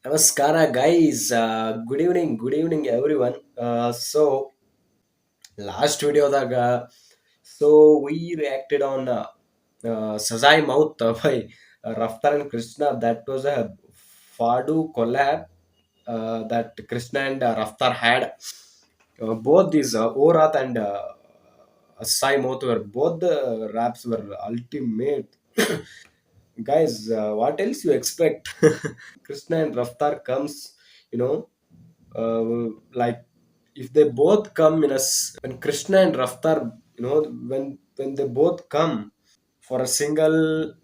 Namaskara, guys. Good evening, everyone. Last video we reacted on Sazai Mouth by Raftar and Krishna. That was a Fadu collab that Krishna and Raftar had. Both these Orath and Sai Mouth were both the raps were ultimate. Guys, what else you expect? Krishna and Raftar comes, you know, like if they both come when Krishna and Raftar, when they both come for a single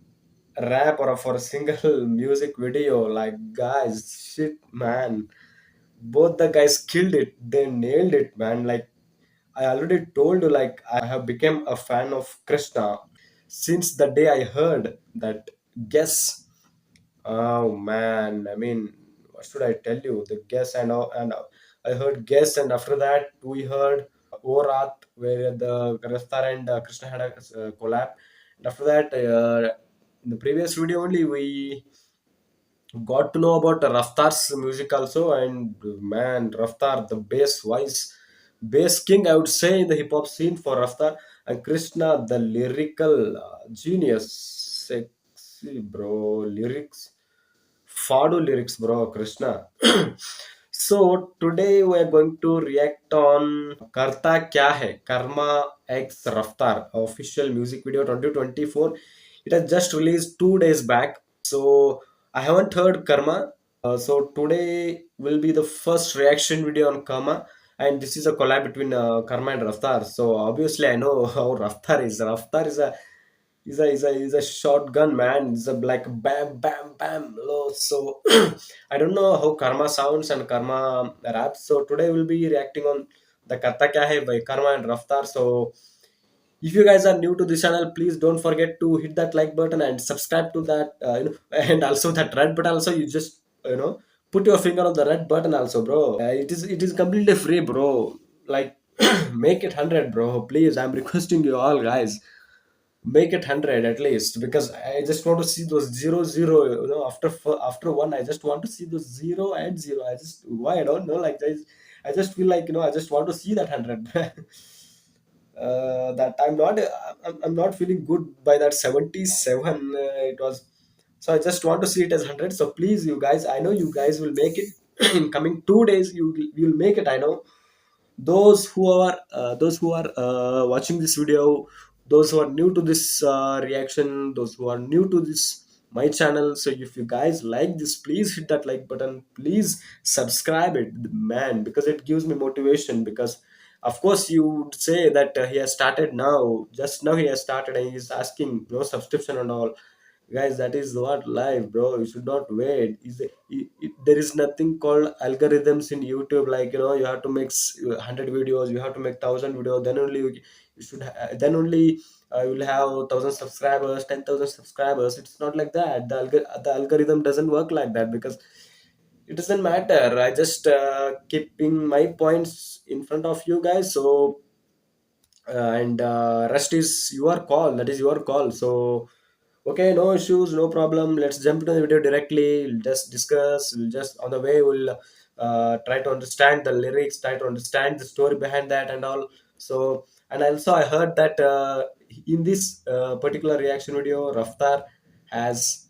rap or for a single music video, like guys, shit, man, both the guys killed it. They nailed it, man. Like I already told you, like I have become a fan of Krishna since the day I heard that guess. Oh man, I mean, what should I tell you? The guess and I heard guess, and after that we heard Orat, where the Rastar and Krishna had a collab. And after that, in the previous video only we got to know about Raftar's music also, and man, Raftar, the bass voice, bass king, I would say in the hip hop scene for Raftar, and Krishna, the lyrical genius, sexy bro, lyrics Fado lyrics, bro, Krishna. So today we are going to react on Karta Kya Hai, Karma X Raftar, official music video 2024. It has just released 2 days back. So I haven't heard Karma. So today will be the first reaction video on Karma. And this is a collab between Karma and Raftar. So obviously I know how Raftar is. Raftar is a he's a shotgun man. He's a like bam bam bam low. So I don't know how Karma sounds and Karma raps. So today we'll be reacting on the Karta Kya Hai by Karma and Raftar. So if you guys are new to this channel, please don't forget to hit that like button and subscribe to that. And also that red button. Also, you just put your finger on the red button. Also, bro. It is completely free, bro. Like make it 100, bro. Please, I'm requesting you all, guys, make it 100 at least, because I just want to see those zero zero, after one I just want to see those zero and zero. I just, why I don't know, like I just feel like, I just want to see that 100. That I'm not feeling good by that 77 it was. So I just want to see it as 100. So please, you guys, I know you guys will make it. In coming 2 days you'll make it, I know. Those who are watching this video, those who are new to this reaction, those who are new to this my channel, so if you guys like this, please hit that like button, please subscribe it, man, because it gives me motivation. Because of course you would say that he has started now, just now he has started, and he's asking no subscription and all. Guys, that is what life, bro. You should not wait. There is nothing called algorithms in YouTube, like, you have to make 100 videos, you have to make 1,000 videos, then only you should then only you will have 1,000 subscribers, 10,000 subscribers. It's not like that. The algorithm doesn't work like that, because it doesn't matter. I just keeping my points in front of you guys. So and rest is your call. That is your call. So okay, no issues, no problem. Let's jump into the video directly. We'll just discuss. We'll just on the way we'll try to understand the lyrics, try to understand the story behind that and all. So, and also I heard that in this particular reaction video, Raftar has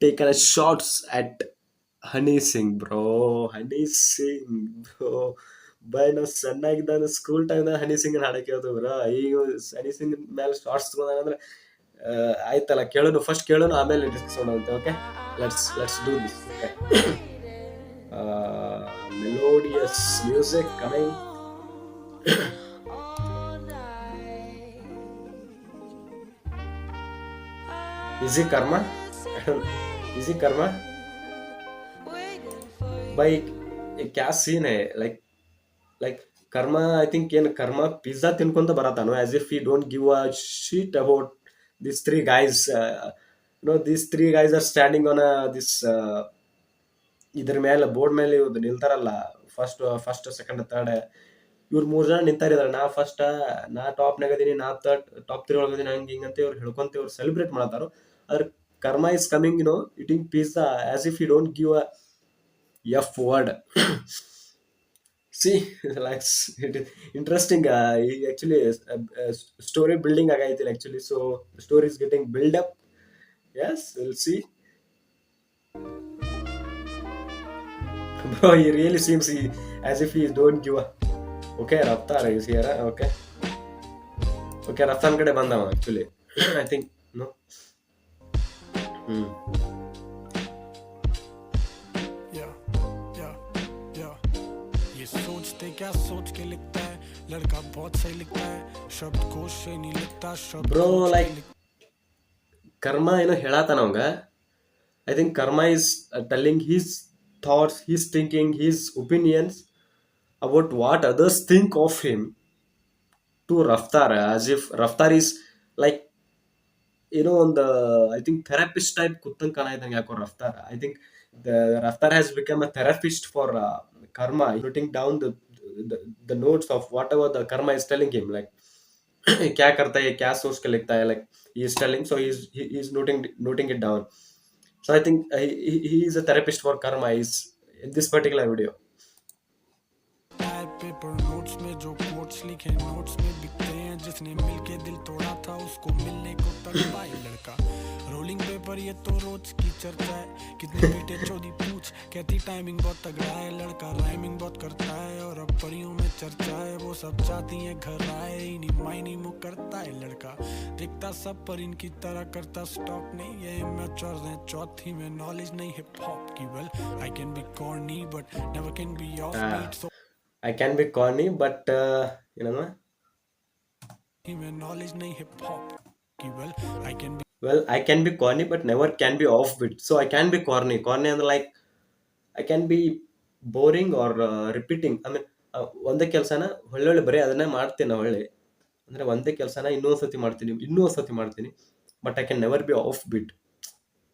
taken a shots at Honey Singh, bro. Honey Singh, bro. By ನಾವು ಸಣ್ಣಾಗಿದ್ದಾಗ school ಟೈಮ್ದಾಗ ಹನಿ ಸಿಂಗ್ ಹಾಡಕ್ಕೆ ಕೇಳ್ತೇವೆ bro. ಈಗ ಹನಿ ಸಿಂಗ್ ಮೇಲೆ shorts ತಗೊಂಡಂದ್ರೆ ಆಯ್ತಲ್ಲ, ಕೇಳೋನು first ಕೇಳೋನು, ಆಮೇಲೆ discuss ಮಾಡೋಂತೆ. Okay, let's do this. Okay, melodious music coming. Easy karma, easy karma भाई. ये क्या सीन है, like karma, I think in karma pizza ತಿನ್ಕೊಂತ ಬರತಾನು, as if he don't give a shit about these three guys. These three guys are standing on this ಇದ್ರ ಮೇಲೆ board ಮೇಲೆ ಇವ್ರು ನಿಲ್ತಾರಲ್ಲ, first second third, ಇವ್ರು 3 ಜನ ನಿಂತಾರಿದಾರೆ. ನಾ ಫಸ್ಟ್, ನಾ top ನಾಗದೀನಿ, ನಾ top 3 ಒಳಗದೀನಿ, ಹಂಗೆ ಹಿಂಗಂತ ಇವ್ರು ಹೇಳ್ಕೊಂತ ಇವ್ರು ಸೆಲೆಬ್ರೇಟ್ ಮಾಡತ್ತಾರ. ಆದ್ರೆ Karma is coming, eating pizza as if he don't give a F word. See, like it is interesting. He actually is a story building agaytil actually. So the story is getting built up. Yes, we'll see. Bro, he really seems as if he don't give a. Okay, Raftar is here. Okay, okay, Raftan kade bandama actually. I think no. Hmm. या या या ये सोचते क्या सोच के लिखता है लड़का बहुत सही लिखता है शब्द कोश से नहीं लिखता शब्द Bro, सोच के like लिखता karma, ಹೇಳತಾನ ಅವಂಗ. I think karma is telling his thoughts, his thinking, his opinions about what others think of him to Raftar, as if Raftar is like on the I think therapist type kuttang kana idange yako Raftar. I think the Raftar has become a therapist for karma, noting down the notes of whatever the karma is telling him, like क्या करता है क्या सोच के लिखता है, like he is telling, so he is noting it down. So I think he is a therapist for karma is in this particular video. है paper notes में जो कोट्स लिखे नोट्स में बिकते हैं जिसने मिलके दिल तोड़ा था उसको मिलने को तड़पा ये लड़का रोलिंग पेपर ये तो रोज की चर्चा है कितने पीटे चौधी पूछ कहती टाइमिंग बहुत तगड़ा है लड़का राइमिंग बहुत करता है और अब परियों में चर्चा है वो सब चाहती हैं घर आए इन्हीं मायनी मुँह करता है लड़का दिखता सब पर इनकी तरह करता स्टॉक नहीं ये मैच्योर है चौथी में नॉलेज नहीं हिप हॉप की well I can be corny but never can be offbeat so I can be corny, but में नॉलेज नहीं हिप हॉप की well I can be well, I can be corny, but never can be offbeat. So I can be corny. Corny and like I can be boring or repeating. I mean, ಒಂದೇ ಕೆಲಸನ ಒಳ್ಳೊಳ್ಳೆ ಬರೀ ಅದನ್ನೇ ಮಾಡ್ತೀನಿ ನಾ ಒಳ್ಳೆ ಅಂದರೆ ಒಂದೇ ಕೆಲಸನ ಇನ್ನೊಂದು ಸತಿ ಮಾಡ್ತೀನಿ but I can never be offbeat.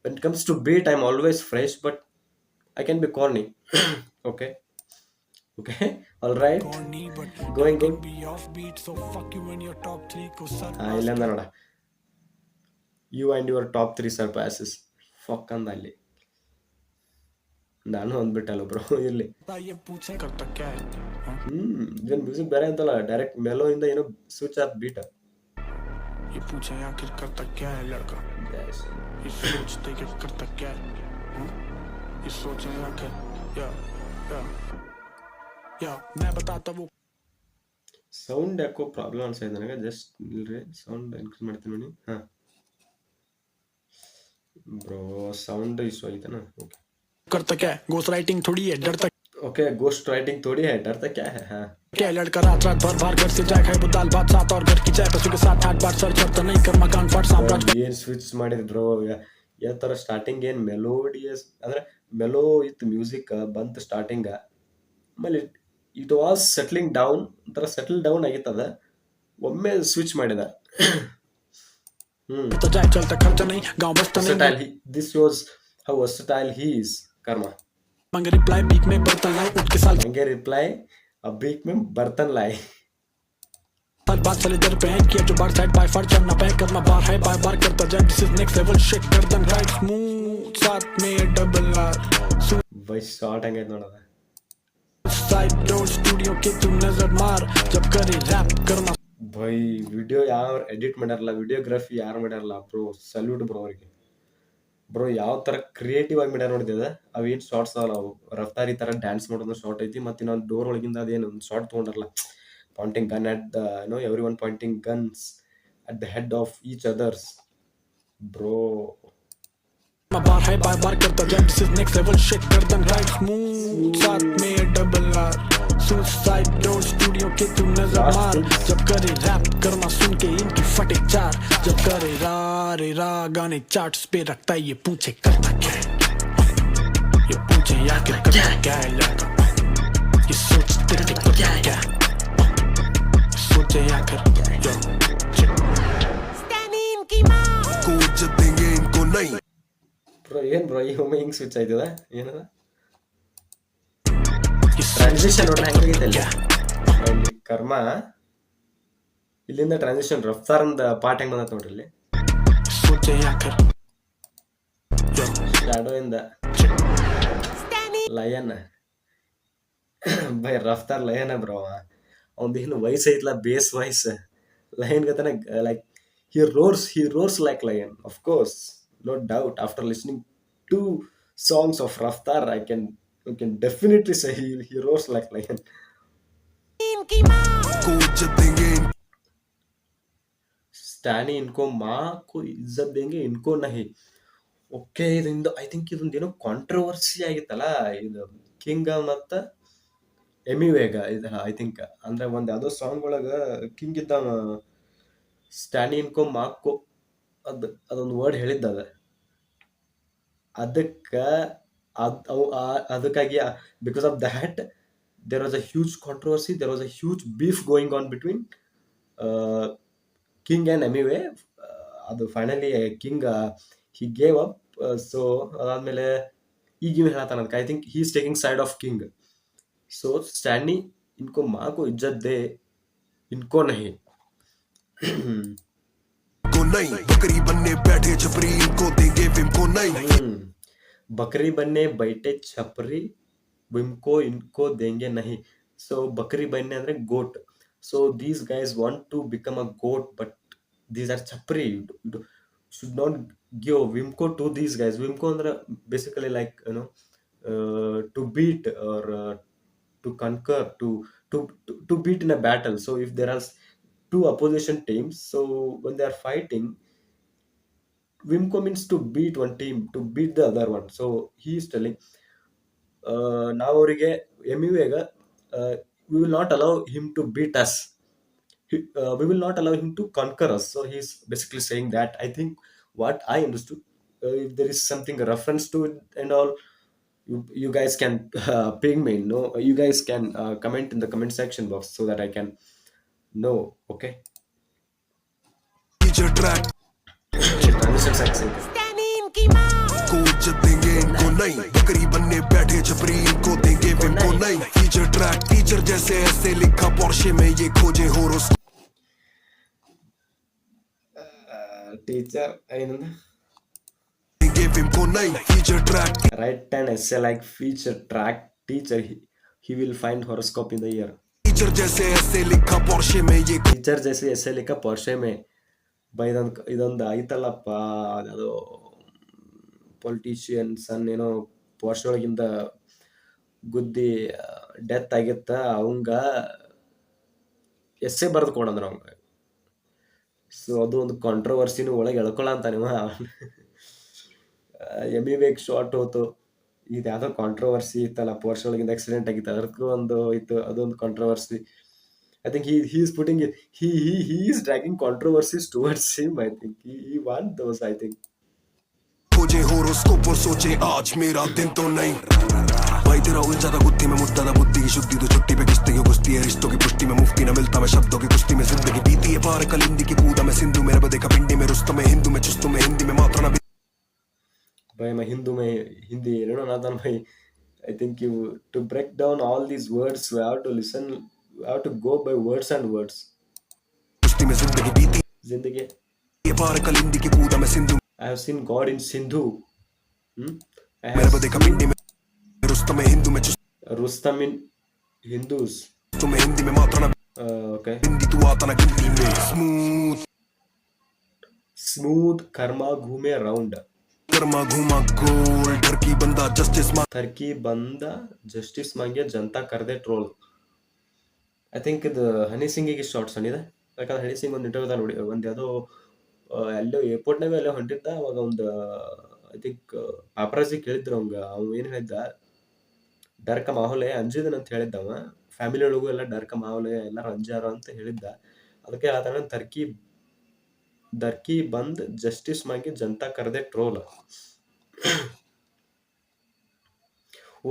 When it comes to beat I am always fresh but I can be corny. Okay okay all right corny but going can good. be offbeat so fuck you and your top 3 को sir ಇಲ್ಲ ನೋಡ you and your top 3 surpasses fuck ಅಂದ ಅಲ್ಲಿ ನಾನು ಅಂದ್ಬಿಟ್ಟಲ್ಲ bro ಇರಲಿ. ये पूछे करता क्या है हाँ? ಇದನ್ ಮ್ಯೂಸಿಕ್ ಬೇರೆ ಅಂತಲ್ಲ, ಡೈರೆಕ್ಟ್ ಮೆಲೋ ಇಂದ ಏನೋ ಸ್ವಿಚ್ ಆತ್ ಬೀಟ್. ये पूछे आखिर करता क्या है लड़का ये सोचते कि करता क्या है हाँ? ये सोचे आखिर या या या मैं बताता वो ಸೌಂಡ್ ಯಾಕೋ ಪ್ರಾಬ್ಲಮ್ ಅನ್ಸೈತೆ ನನಗೆ. ಜಸ್ಟ್ ಇಲ್ರಿ ಸೌಂಡ್ ಇನ್ಕ್ರೀಸ್ ಮಾಡ್ತೀನಿ ನೋಡಿ. ಹಾಂ ಬ್ರೋ ಸೌಂಡ್ ಇಶ್ಯೂ ಆಯ್ತಾನ. ಓಕೆ करता क्या है घोस्ट राइटिंग थोड़ी है डरता ओके गोस्ट राइटिंग थोड़ी है, डरता क्या है. हाँ क्या है लड़का रात रात भर बाहर घर से जाए खाए वो दाल भात साथ और घर की चाय पशु के साथ 8 बार सर चढ़ता नहीं कर मकान फट साम्राज्य ಏನು ಸ್ವಿಚ್ ಮಾಡಿದ್ರು ಬ್ರೋ. ಯಾವ ಥರ ಸ್ಟಾರ್ಟಿಂಗ್ ಏನು ಮೆಲೋಡಿಯಸ್ ಅಂದರೆ ಮೆಲೋ ವಿತ್ ಮ್ಯೂಸಿಕ್ ಬಂತು ಸ್ಟಾರ್ಟಿಂಗ್. ಆಮೇಲೆ ಇಟ್ ವಾಸ್ ಸೆಟ್ಲಿಂಗ್ ಡೌನ್, ಒಂಥರ ಸೆಟಲ್ ಡೌನ್ ಆಗಿತ್ತದ. ಒಮ್ಮೆ ಸ್ವಿಚ್ ಮಾಡಿದ. तो जाए चलता खर्चा नहीं गांव बसता नहीं Versatile. This was how versatile he is. Karma. मंगे रिप्लाई बीक में बर्तन लाए उठ के साल मंगे रिप्लाई अब बीक में बर्तन लाए. साल बाद चले दर पे हैं किया जो बार साइड बाय फार चढ़ना पे करना बार है बाय बार करता जाए this is next level shake कर दम राइट स्मूथ साथ में डबल आर वही शॉर्ट हंगे ನೋಡದ. साइड डोर स्टूडियो के तू नजर मार जब करे रैप करना भाई ವಿಡಿಯೋ ಯಾರು ಎಡಿಟ್ ಮಾಡ್ಯಾರಲ್ಲ, ವಿಡಿಯೋಗ್ರಫಿ ಯಾರು ಮಾಡ್ಯಾರಲ್ಲ ಬ್ರೋ, ಸಲ್ಯೂಟ್ ಬ್ರೋ ಅವ್ರಿಗೆ. ಬ್ರೋ ಯಾವ ಥರ ಕ್ರಿಯೇಟಿವ್ ಆಗಿ ಮಾಡ್ಯಾರ ನೋಡಿದ. ಅವೇನು ಶಾರ್ಟ್ಸ್ ಅಲ್ಲ ಅವು. ರಫ್ತಾರ್ ಈ ಥರ ಡ್ಯಾನ್ಸ್ ಮಾಡೋದು ಶಾರ್ಟ್ ಐತಿ. ಮತ್ತು ಇನ್ನೊಂದು ಡೋರ್ ಒಳಗಿಂದ ಅದೇನು ಒಂದು ಶಾರ್ಟ್ ತೊಗೊಂಡಾರಲ್ಲ, pointing gun at the every one pointing guns at the head of each others. Bro bar है बाय बार करता जाए this is next level shake कर दम राइट स्मूथ साथ में double R suicide door studio के तू नजर मार जब करे रैप करना सुन के इनकी फटे चार जब करे रा रे रा गाने चार्ट्स पे रखता ये पूछे करता क्या है ये पूछे आखिर करता क्या है लड़का ये सोचते कि करता क्या है सोचे आखिर यो Standing की माँ को इज्जत देंगे इनको नहीं. ಬ್ರೋ ಏನು ಬ್ರೋ ಈ ಒಮ್ಮೆ ಹಿಂಗೆ ಸ್ವಿಚ್ ಆಯ್ತದ ಏನದ ये ಟ್ರಾನ್ಸಿಷನ್ ನೋಡ್ರಿ ಹೆಂಗಾಗೈತಲ್ಲ ಅಲ್ಲಿ ಕರ್ಮ. ಇಲ್ಲಿಂದ ಟ್ರಾನ್ಸಿಷನ್ ರಫ್ತಾರ್ ಅಂದ ಪಾರ್ಟ್ ಹೆಂಗೆ ಬಂದತ್ ನೋಡ್ರಿ ಇಲ್ಲಿ. सोचे आखिर Shadow in the Lion. By Raftaar lion bro. ಅವ್ನ್ದೇನು ವಯಸ್ಸು ಐತ್ಲ ಬೇಸ್ ವಾಯ್ಸ್ ಲಯನ್ ಗತನ like he roars like lion, of course, no doubt. After listening to songs of Raftar, I can definitely say he roars like lion. को इज्जत देंगे Stany ಇನ್ಕೋ mock ಇಜ್ಜತ್ ದೇಂಗೆ ಇನ್ಕೋ ನಹಿ. Okay, ಇದರಿಂದ I think ಇದೊಂದೇನೋ controversy ಆಗಿತ್ತಲ್ಲ, ಇದು king ಮತ್ತ ಎಮಿವೇಗ ಇದು ಐ ಥಿಂಕ್. ಅಂದ್ರೆ ಒಂದ್ ಯಾವ್ದೋ ಸಾಂಗ್ ಒಳಗ ಕಿಂಗ್ ಇದ್ದಾನ ಸ್ಟ್ಯಾನಿ ಇನ್ಕೋ ಮಾಕೋ ಅದೊಂದು ವರ್ಡ್ ಹೇಳಿದ್ದ ಅದ. ಅದಕ್ಕ ಅದಕ್ಕಾಗಿ because of that there was a huge controversy, there was a huge beef going on between King and Emiway. ಅದು finally King he gave up. So ಅದಾದ್ಮೇಲೆ ಈಗ ಇವ್ ಹೇಳತ್ತಾನ ಅದಕ್ಕೆ I think he is taking side of King. So ಸ್ಟ್ಯಾನಿ ಇನ್ಕೋ ಮಾಕೋ ಇಜ್ಜತ್ ದೇ ಇನ್ಕೋ ನಹಿ. को नहीं बकरी बनने बैठे छपरी इनको देंगे विम को नहीं बकरी बनने बैठे छपरी विम्को इनको देंगे नहीं. So बकरी बनने ಅಂದ್ರೆ goat. So these guys want to become a goat, but these are chapri. Should not give Wimco to these guys. Wimco ಅಂದ್ರೆ basically like to beat or to conquer, to beat in a battle. So if there are two opposition teams, so when they are fighting, Wimco means to beat one team, to beat the other one. So he is telling ನಾವು ಅವರಿಗೆ ಎಮಿವೇಗ we will not allow him to beat us. We will not allow him to conquer us. So he's basically saying that. I think what I understood, if there is something reference to it and all, you guys can ping me. No, you guys can comment in the comment section box so that I can know. Okay. Teacher track Transition section. को इज्जत देंगे इनको नहीं बकरी बनने बैठे छपरी इनको देंगे विम को नहीं फीचर ट्रैक टीचर जैसे ऐसे लिखा पोर्शे में ये खोजे होरोस Teacher, ಏನಂದ देंगे विम को नहीं feature track write an essay like feature track teacher. He will find horoscope in the year. Teacher जैसे ऐसे लिखा पोर्शे में ये ಟೀಚರ್ ಜೈಸೆ ಎಸೆ ಲಿಖ ಪೋರ್ಷೆ ಮೇ. ಬೈ ಇದೊಂದು ಐತಲ್ಲಪ್ಪ, ಅದು ಪೊಲಿಟಿಷಿಯನ್ಸ್ ಏನೋ ಪೋರ್ಷೆ ಒಳಗಿಂದ ಗುದ್ದಿ ಡೆತ್ ಆಗಿತ್ತ, ಅವಂಗ ಎಸ್ಸೆ ಬರೆದು ಕೊಡಂದ್ರ ಅವಂಗ. ಸೊ ಅದು ಒಂದು ಕಾಂಟ್ರವರ್ಸಿನೂ ಒಳಗೆ ಎಳ್ಕೊಳ ಅಂತ ನೀವು ಎಮಿವೇಗ್ ಶಾರ್ಟ್ ಹೋತು. ಇದು ಯಾವ್ದೋ ಕಾಂಟ್ರವರ್ಸಿ ಇತ್ತಲ್ಲ, ಪೋರ್ಷೆ ಒಳಗಿಂದ ಆಕ್ಸಿಡೆಂಟ್ ಆಗಿತ್ತು, ಅದಕ್ಕೂ ಒಂದು ಇತ್ತು, ಅದೊಂದು controversy. I think he is putting it, he is dragging controversies towards him. I think he want those, I think. खोजे होरोस्कोप और सोचे आज मेरा दिन तो नहीं भाई तेरा उलझा था बुद्धि में मुद्दा था बुद्धि की शुद्धि तो छुट्टी पे किस्ती की कुश्ती है रिश्तों की पुष्टि में मुफ्ती न मिलता मैं शब्दों की कुश्ती में जिंदगी बीती है पार कलिंदी की कूदा में सिंधु मेरा देखा पिंडी में रुस्तम में हिंदू में चुस्तू में हिंदी में मात्रा ना भाई मैं हिंदू में हिंदी नाथन भाई. I think you to break down all these words, we have to listen, we have to go by words and words. कुश्ती में जिंदगी बीती जिंदगी. है पार कलिंदी की कूदा में Sindhu I have seen God in Sindhu. I मेरा have देखा पिंडी में रुस्तम में हिंदू में चुस्तू Rustam in Hindus. में हिंदी में मात्रा ना Okay. हिंदी तू आता ना गिनती में स्मूथ Smooth karma घूमे round. कर्मा घुमा गोल डर की बंदा जस्टिस ಥರ್ಕಿ ಬಂದ ಜಸ್ಟಿಸ್ ಮಾಂಗೆ ಜನತಾ ಕರೆದೆ ಟ್ರೋಲ್. ಐ ಥಿಂಕ್ ಇದು ಹನಿ ಸಿಂಗಿಗೆ ಶಾರ್ಟ್ಸ್ ಇದೆ. ಯಾಕಂದ್ರೆ ಹನಿ ಸಿಂಗ್ ಒಂದು ಇಂಟರ್ವ್ಯೂದಾಗ ನೋಡಿ, ಒಂದು ಯಾವುದೋ ಎಲ್ಲೋ ಏರ್ಪೋರ್ಟ್ನಾಗ ಎಲ್ಲ ಹೊಂಟಿದ್ದ, ಅವಾಗ ಒಂದು ಐ ಥಿಂಕ್ ಪಾಪ್ರಾಜಿ ಕೇಳಿದ್ರು ಅವಂಗ, ಅವ್ನು ಏನು ಹೇಳಿದ್ದ, ಡರ್ಕ ಮಾಹೋಲೆ ಅಂಜಿದನ್ ಅಂತ ಹೇಳಿದ್ದ ಅವ. ಫ್ಯಾಮಿಲಿ ಒಳಗೂ ಎಲ್ಲ ಡರ್ಕ ಮಾಹೋಲೆ ಎಲ್ಲರೂ ಅಂಜಾರ ಅಂತ ಹೇಳಿದ್ದ. ಅದಕ್ಕೆ ಹೇಳ್ತಾನೆ ದರ್ಕಿ ಬಂದ್ ಜಸ್ಟಿಸ್ ಮಾಂಗೆ ಜನತಾ ಕರೆದೆ ಟ್ರೋಲ್.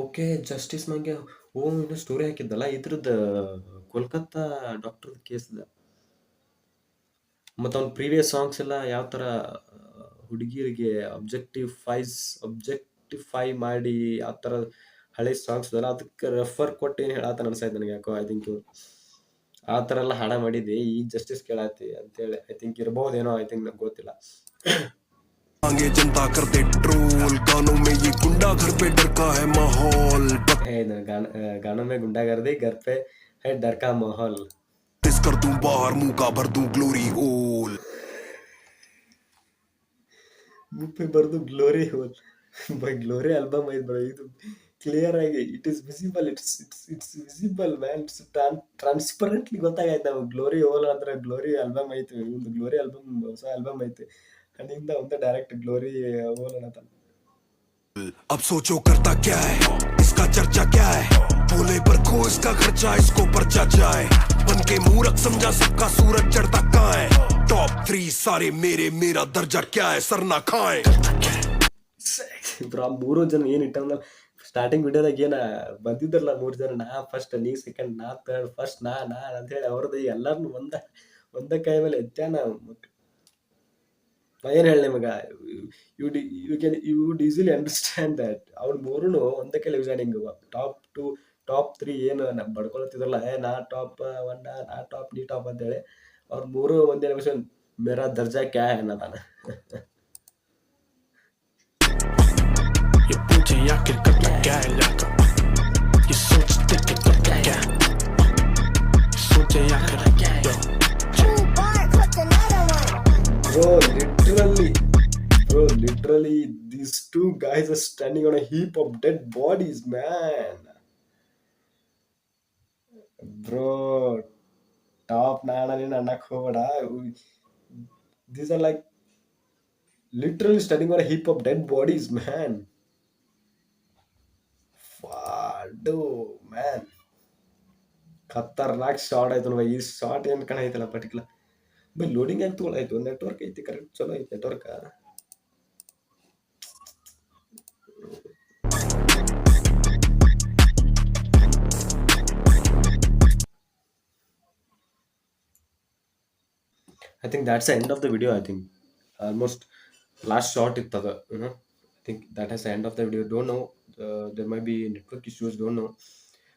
ಓಕೆ, ಜಸ್ಟಿಸ್ ಮಂಗೆ ಇನ್ನೂ ಸ್ಟೋರಿ ಹಾಕಿದ್ದಲ್ಲ ಇದ್ರದ್ದು ಕೋಲ್ಕತ್ತಾ ಡಾಕ್ಟರ್ ಕೇಸ್ದ. ಮತ್ತು ಅವ್ನ ಪ್ರೀವಿಯಸ್ ಸಾಂಗ್ಸ್ ಎಲ್ಲ ಯಾವ ಥರ ಹುಡುಗಿಯರಿಗೆ ಅಬ್ಜೆಕ್ಟಿಫೈ ಮಾಡಿ ಆ ಥರ ಹಳೆ ಸಾಂಗ್ಸ್ ಅದಲ್ಲ, ಅದಕ್ಕೆ ರೆಫರ್ ಕೊಟ್ಟು ಏನು ಹೇಳತ್ತ ಅನ್ಸಾಯ್ತು ನನಗೆ. ಯಾಕೋ ಐ ಥಿಂಕ್ ಆ ಥರ ಎಲ್ಲ ಹಾಡ ಮಾಡಿದ್ದೆ, ಈಗ ಜಸ್ಟಿಸ್ ಕೇಳತ್ತಿ ಅಂತೇಳಿ ಐ ಥಿಂಕ್ ಇರ್ಬೋದೇನೋ, ಐ ಥಿಂಕ್ ನಂಗೆ ಗೊತ್ತಿಲ್ಲ. आगे जनता करते ट्रोल गानों में ये गुंडा घर पे डर का है माहौल गानों में गुंडागर्दी, घर पे है डर का माहौल. बत्तीस कर दूं बाहर मुंह का भर दूं ग्लोरी होल मुंह पे भर दूं ग्लोरी होल. भाई ग्लोरी ಆಲ್ಬಮ್ ಐತ್ ಬ್ರೋ ಇದು. ಕ್ಲಿಯರ್ ಆಗಿ it is visible, it's visible man. Transparently ಗೊತ್ತಾಗೈತೆ ನಾವು ಗ್ಲೋರಿ ಹೋಲ್ ಅಂದ್ರೆ ಗ್ಲೋರಿ ಆಲ್ಬಮ್ ಐತಿ. ಒಂದು ಗ್ಲೋರಿ ಆಲ್ಬಮ್, ಹೊಸ ಆಲ್ಬಮ್ ಐತಿ. ಅಲ್ಲಿಂದ ಒಂದೇ ಡೈರೆಕ್ಟ್ ಗ್ಲೋರಿ ಹೋಲ್ ಅನ್ನತಾನ. अब सोचो करता क्या है इसका चर्चा क्या है बोले पर खो इसका खर्चा इसको पर्चा जाए बन के मूर्ख समझा सबका सूरज चढ़ता कहाँ है टॉप 3 सारे मेरे मेरा दर्जा क्या है सर ना खाए ಬ್ರೋ 3 ಜನ ಏನ್ ಇಟ್ಟಂದ್ರ ಸ್ಟಾರ್ಟಿಂಗ್ ವಿಡಿಯೋದಾಗ ಏನ ಬಂದಿದ್ರಲ್ಲ 3 ಜನ, ನಾ ಫಸ್ಟ್, ನೀ ಸೆಕೆಂಡ್, ನಾ ಥರ್ಡ್, ಫಸ್ಟ್ ನಾ ಅಂತ ಹೇಳಿ ಅವ್ರದ್ದು ಎಲ್ಲಾರನು ಒಂದ ಕೈ ಮೇಲೆ ಎತ್ತಾನ. ನಾ ಏನ್ ಹೇಳಿ ನಿಮಗ, you would easily understand that ಅವ್ರು ಮೂರುನು ಒಂದ ಕೈ ಲಿವಿಂಗ್. ಟಾಪ್ 3 ಏನು ಬಡ್ಕೊಳತಿದ್ರಲ್ಲ, ನಾ ಟಾಪ್ 1, ನಾ ಟಾಪ್, ನೀ ಟಾಪ್ ಅಂತ ಹೇಳಿ ಅವ್ರ ಮೂರು ಒಂದೇ ನಿಮಿಷ ಮೇರಾ ದರ್ಜಾ ಕ್ಯಾ ಹೈ ಅನ್ನತಾನ. ये पूछे आखिर करता क्या है लड़का, ये सोचते कि करता क्या, सोचे आखिर yo. Bro, literally, these two guys are standing on a heap of dead bodies, man. Bro, top ನಾನನೇ ಅನ್ನಕ್ ಹೋಗ್ಬೇಡ. These are like literally standing on a heap of dead bodies, man. Fado, man. ಖತರ್ನಾಕ್ shot ಆಯ್ತು ನೋಡಿ. ಈ short ಏನ್ ಕಣ ಐತಲ್ಲ particular by loading ಆಗಿ ತೊಗೊಳಾಯ್ತು. Network ಐತಿ, ಕರೆಕ್ಟ್ ಚಲೋ ಐತಿ network. I think that's the end of the video. I think almost last shot ittada, I think that is the end of the video. Don't know, there might be network issues, don't know.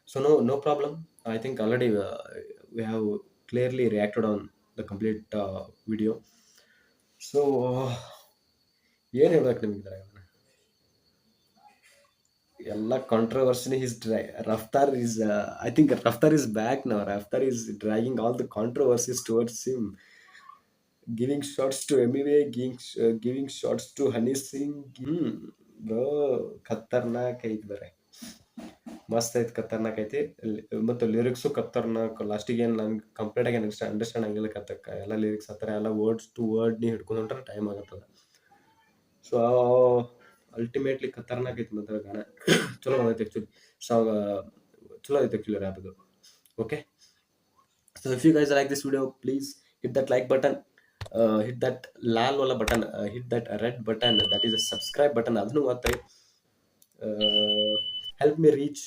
So no problem. I think already we have clearly reacted on the complete video. So ಏನ್ ಹೇಳ್ಬೇಕು ನಿಮ್ಗೆ, ಎಲ್ಲ ಕಾಂಟ್ರವರ್ಸಿನಿ is Raftaar is I think Raftaar is back now. Raftaar is dragging all the controversies towards him, giving shots to MEA, giving shots to Honey Singh. Bro ಖತರ್ನಾಕ್ ಐತಿ, ಬರೇ ಮಸ್ತ್ ಐತಿ, ಖತರ್ನಾಕ್ ಐತಿ. ಮತ್ತು ಲಿರಿಕ್ಸು ಖತರ್ನಾಕ್. ಲಾಸ್ಟಿಗೆ ಏನು ನಂಗೆ ಕಂಪ್ಲೀಟ್ ಆಗಿ ಅಂಡರ್ಸ್ಟ್ಯಾಂಡ್ ಆಗಿಲ್ಲ ಕತ್ತಕ್ಕ. ಎಲ್ಲ ಲಿರಿಕ್ಸ್ ಆ ಥರ ಎಲ್ಲ ವರ್ಡ್ಸ್ ಟು ವರ್ಡ್ ನೀ ಹಿಡ್ಕೊಂಡು ಹೊಂಟ್ರೆ ಟೈಮ್ ಆಗತ್ತದ. ಸೊ ಅಲ್ಟಿಮೇಟ್ಲಿ ಖತರ್ನಾಕ್ ಐತಿ ಮಾತ್ರ ಗಾನ. ಚಲೋ ಬಂದೈತಿ ಆ್ಯಕ್ಚುಲಿ ಸಾಂಗ್, ಚಲೋ ಐತಿ ಆ್ಯಕ್ಚುಲಿ ರ್ಯಾಪ್ ಇದು. Okay, so if you guys like this video, please hit that like button, hit that lal wala button, hit that red button, that is a subscribe button. ಅದನ್ನು ಒತ್ತಿ help me reach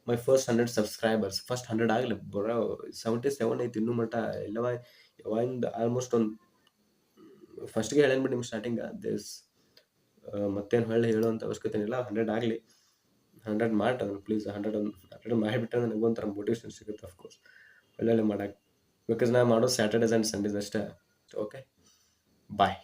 my first 100 subscribers. First 100 ಆಗಲಿ ಬರೋ. 77 ಐತಿ ಇನ್ನೂ ಮಟ್ಟ. ಎಲ್ಲವ ಯಾವಾಗಿಂದ almost ಒಂದು ಫಸ್ಟ್ಗೆ ಹೇಳೇನ್ಬಿಟ್ಟು ನಿಮ್ಗೆ ಸ್ಟಾರ್ಟಿಂಗ್ ದಿಸ್, ಮತ್ತೇನು ಹೊಳ್ಳಿ ಹೇಳುವಂಥ ಅವಶ್ಯಕತೆ ಇಲ್ಲ. 100 ಆಗಲಿ, 100 ಮಾಡಿ ಅದನ್ನು ಪ್ಲೀಸ್. 100 ಮಾಡಿಬಿಟ್ರೆ ನನಗೊಂಥರ ಮೋಟಿವೇಶನ್ ಸಿಗುತ್ತೆ ಅಫ್ಕೋರ್ಸ್ ಒಳ್ಳೊಳ್ಳೆ ಮಾಡೋಕ್ಕೆ. ಬಿಕಾಸ್ ನಾ ಮಾಡೋದು ಸ್ಯಾಟರ್ಡೇಸ್ ಆ್ಯಂಡ್ ಸಂಡೇಸ್ ಅಷ್ಟೇ. ಓಕೆ, ಬಾಯ್.